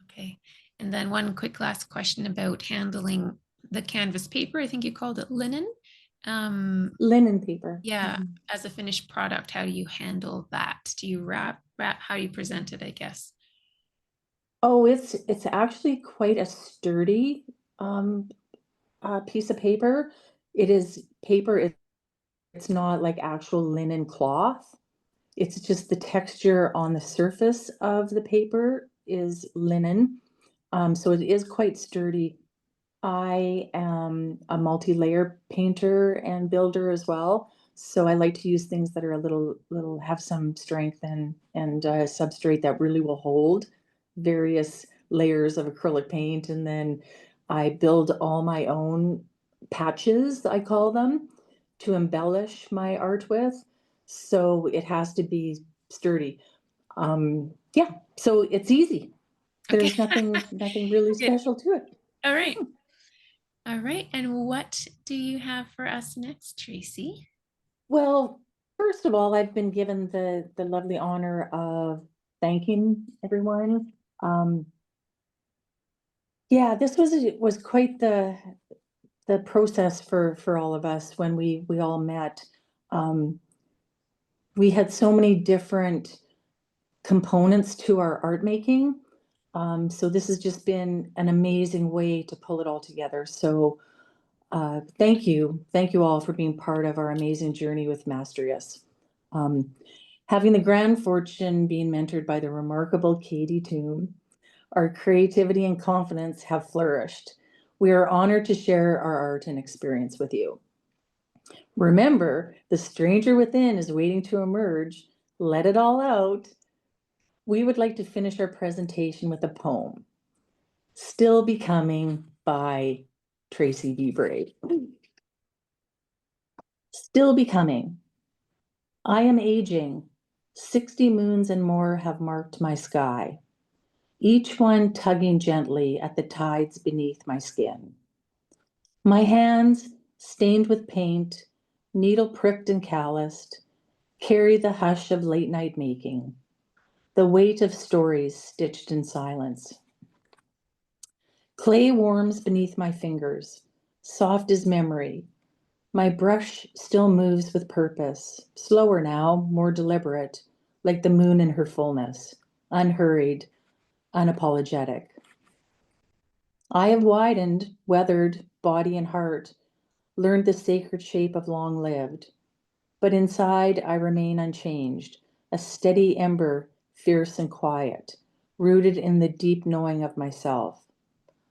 Okay. And then one quick last question about handling the canvas paper. I think you called it linen. Linen paper. Yeah, Mhm. as a finished product, how do you handle that? Do you wrap, how do you present it, I guess? Oh, it's actually quite a sturdy um, piece of paper. It is paper. It's not like actual linen cloth. It's just the texture on the surface of the paper is linen. So it is quite sturdy. I am a multi-layer painter and builder as well. So I like to use things that are a little have some strength and substrate that really will hold various layers of acrylic paint. And then I build all my own patches, I call them, to embellish my art with. So it has to be sturdy. Yeah, so it's easy. Okay. There's nothing really Good. special to it. All right. All right. And what do you have for us next, Tracy? Well, first of all, I've been given the lovely honor of thanking everyone. Um, yeah, this was quite the process for all of us when we all met. Um, we had so many different components to our art making. So this has just been an amazing way to pull it all together. So thank you all for being part of our amazing journey with Mastrius. Um, Having the grand fortune being mentored by the remarkable Katie Toom, our creativity and confidence have flourished. We are honored to share our art and experience with you. Remember, the stranger within is waiting to emerge. Let it all out. We would like to finish our presentation with a poem, Still Becoming by Tracy B. Bray. Still becoming. I am aging. 60 moons and more have marked my sky, each one tugging gently at the tides beneath my skin. My hands, stained with paint, needle pricked and calloused, carry the hush of late night making, the weight of stories stitched in silence. Clay warms beneath my fingers, soft as memory. My brush still moves with purpose, slower now, more deliberate, like the moon in her fullness, unhurried, unapologetic. I have widened, weathered body and heart, learned the sacred shape of long lived. But inside, I remain unchanged, a steady ember, fierce and quiet, rooted in the deep knowing of myself.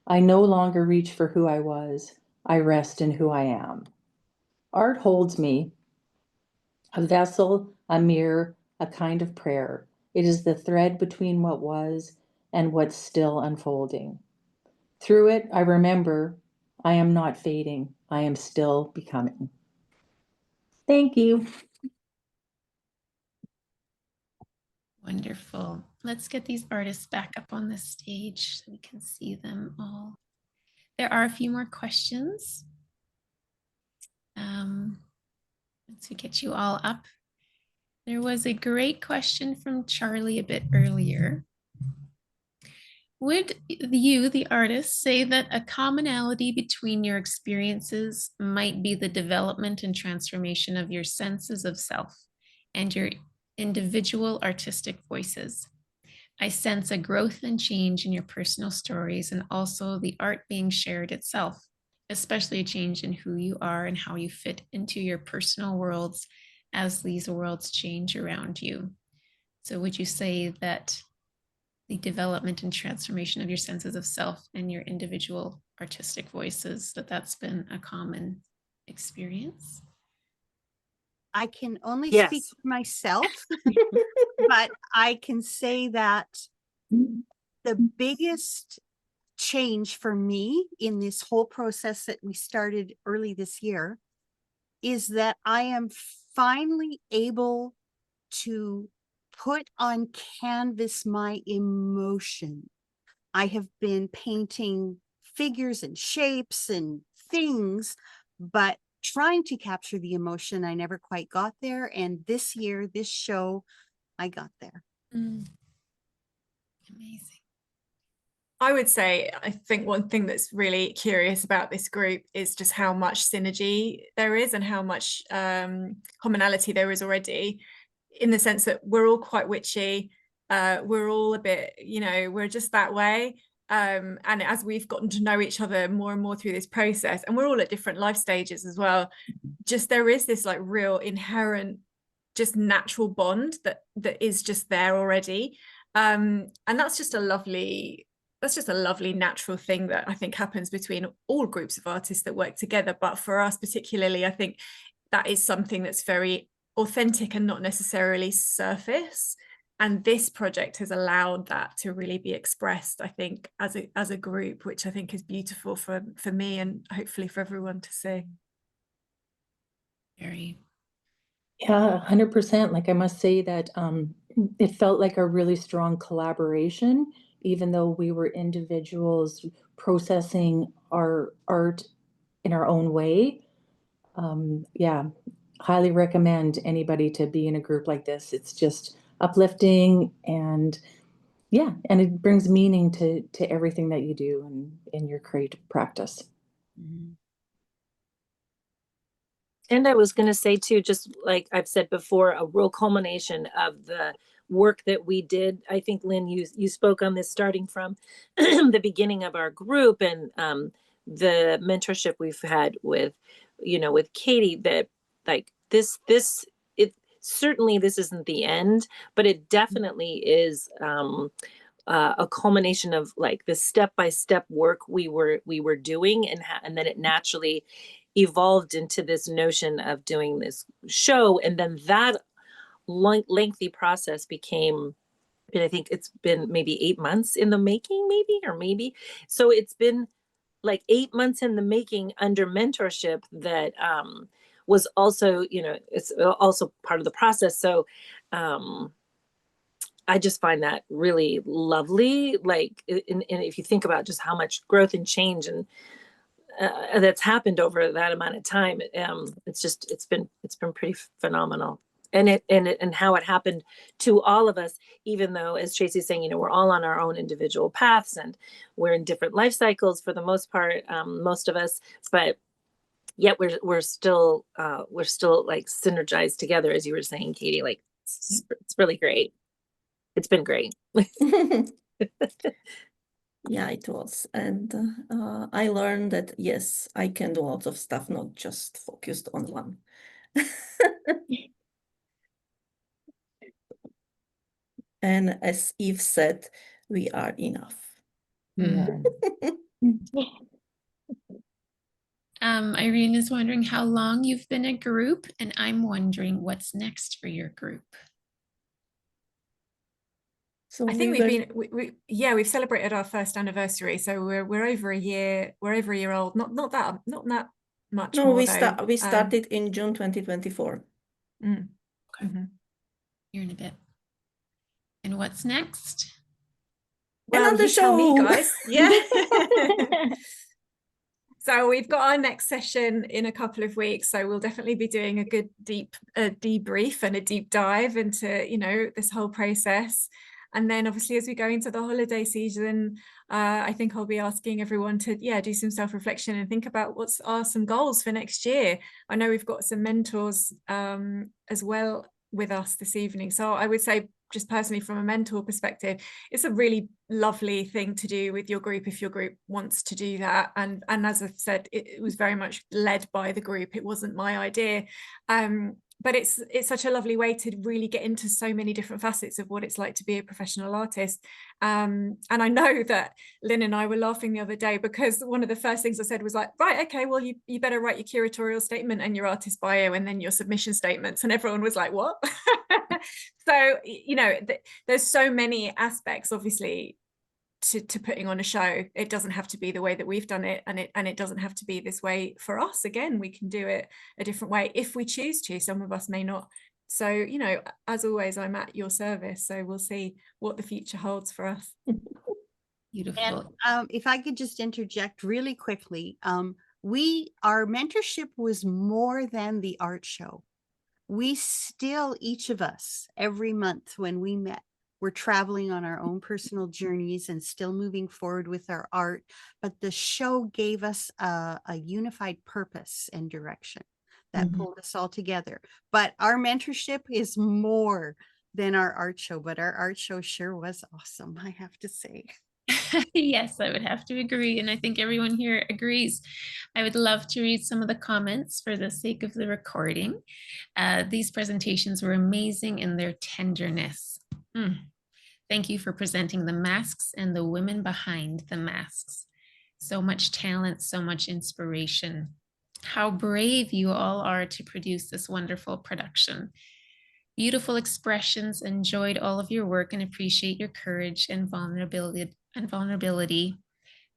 I no longer reach for who I was, I rest in who I am. Art holds me, a vessel, a mirror, a kind of prayer. It is the thread between what was and what's still unfolding. Through it, I remember I am not fading, I am still becoming. Thank you. Wonderful. Let's get these artists back up on the stage so we can see them all. There are a few more questions. Once we get you all up. There was a great question from Charlie a bit earlier. Would you, the artist, say that a commonality between your experiences might be the development and transformation of your senses of self and your individual artistic voices? I sense a growth and change in your personal stories and also the art being shared itself. especially a change in who you are and how you fit into your personal worlds as these worlds change around you. So would you say that the development and transformation of your senses of self and your individual artistic voices, that's been a common experience? I can only speak Yes. for myself, but I can say that the biggest change for me in this whole process that we started early this year is that I am finally able to put on canvas my emotion. I have been painting figures and shapes and things, but trying to capture the emotion, I never quite got there. And this year, this show, I got there. Amazing. I would say, I think one thing that's really curious about this group is just how much synergy there is and how much commonality there is already, in the sense that we're all quite witchy. We're all a bit, we're just that way. And as we've gotten to know each other more and more through this process, and we're all at different life stages as well, just there is this like real inherent, just natural bond that is just there already. And that's just a lovely natural thing that I think happens between all groups of artists that work together. But for us particularly, I think that is something that's very authentic and not necessarily surface. And this project has allowed that to really be expressed, I think, as a group, which I think is beautiful for me and hopefully for everyone to see. Very. Yeah, 100%. Like I must say that it felt like a really strong collaboration, even though we were individuals processing our art in our own way. Yeah, highly recommend anybody to be in a group like this. It's just uplifting and yeah, and it brings meaning to everything that you do in your creative practice. Mm-hmm. And I was going to say too, just like I've said before, a real culmination of the work that we did. I think, Lynn, you spoke on this starting from the beginning of our group and the mentorship we've had with Katie, that like this, it certainly, this isn't the end, but it definitely is a culmination of like the step-by-step work we were doing, and then it naturally evolved into this notion of doing this show, and then that lengthy process became, and I think it's been maybe 8 months in the making, maybe so it's been like 8 months in the making under mentorship that was also, it's also part of the process. So I just find that really lovely. Like, and if you think about just how much growth and change and that's happened over that amount of time, it's been pretty phenomenal. And how it happened to all of us, even though, as Tracy's saying, we're all on our own individual paths and we're in different life cycles for the most part, most of us, but yet we're still like synergized together, as you were saying, Katie. Like it's really great. It's been great. Yeah, it was. And I learned that, yes, I can do lots of stuff, not just focused on one. And as Eve said, we are enough. Yeah. Irene is wondering how long you've been a group, and I'm wondering what's next for your group. So I think we've celebrated our first anniversary, so we're over a year old. Not that much No, more we though. we started in June 2024. Okay. Year and a bit. And what's next? Well, Another you tell me, show. guys. Yeah. So we've got our next session in a couple of weeks. So we'll definitely be doing a good deep debrief and a deep dive into, this whole process. And then obviously, as we go into the holiday season, I think I'll be asking everyone to, do some self-reflection and think about what are some goals for next year. I know we've got some mentors as well with us this evening. So I would say just personally from a mentor perspective, it's a really lovely thing to do with your group if your group wants to do that. And as I've said, it was very much led by the group. It wasn't my idea. But it's such a lovely way to really get into so many different facets of what it's like to be a professional artist. And I know that Lynn and I were laughing the other day because one of the first things I said was like, right, okay, well, you better write your curatorial statement and your artist bio and then your submission statements. And everyone was like, what? So, you know, there's so many aspects, obviously, to putting on a show. It doesn't have to be the way that we've done it, and it doesn't have to be this way for us. Again, we can do it a different way if we choose to. Some of us may not. So, you know, as always, I'm at your service. So we'll see what the future holds for us. Beautiful. And if I could just interject really quickly, our mentorship was more than the art show. We still, each of us, every month when we met, we're traveling on our own personal journeys and still moving forward with our art. But the show gave us a unified purpose and direction that pulled us all together. But our mentorship is more than our art show, but our art show sure was awesome, I have to say. Yes, I would have to agree. And I think everyone here agrees. I would love to read some of the comments for the sake of the recording. These presentations were amazing in their tenderness. Thank you for presenting the masks and the women behind the masks. So much talent, so much inspiration. How brave you all are to produce this wonderful production. Beautiful expressions, enjoyed all of your work and appreciate your courage and vulnerability.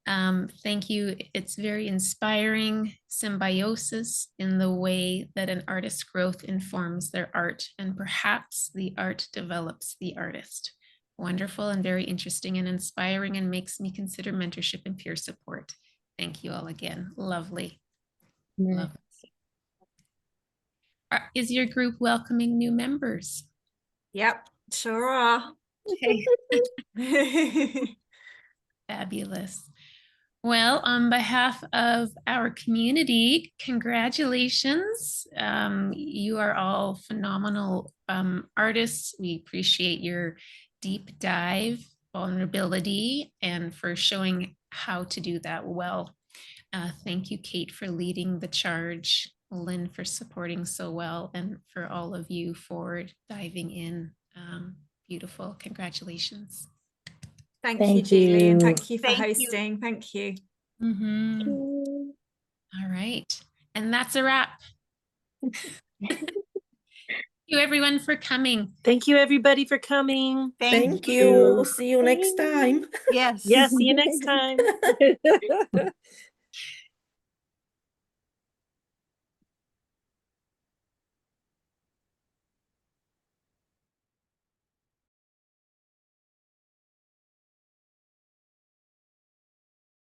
Thank you. It's very inspiring symbiosis in the way that an artist's growth informs their art, and perhaps the art develops the artist. Wonderful and very interesting and inspiring, and makes me consider mentorship and peer support. Thank you all again. Lovely. Lovely. Is your group welcoming new members? Yep, sure are. Okay. Fabulous. Well, on behalf of our community, congratulations. You are all phenomenal artists. We appreciate your deep dive, vulnerability, and for showing how to do that well. Thank you, Kate, for leading the charge, Lynn for supporting so well, and for all of you for diving in. Beautiful. Congratulations. Thank you, Julie, and thank you for hosting. Thank you. All right. And that's a wrap. Thank you, everyone, for coming. Thank you, everybody, for coming. Thank you. See you next time. Yes. Yes, see you next time.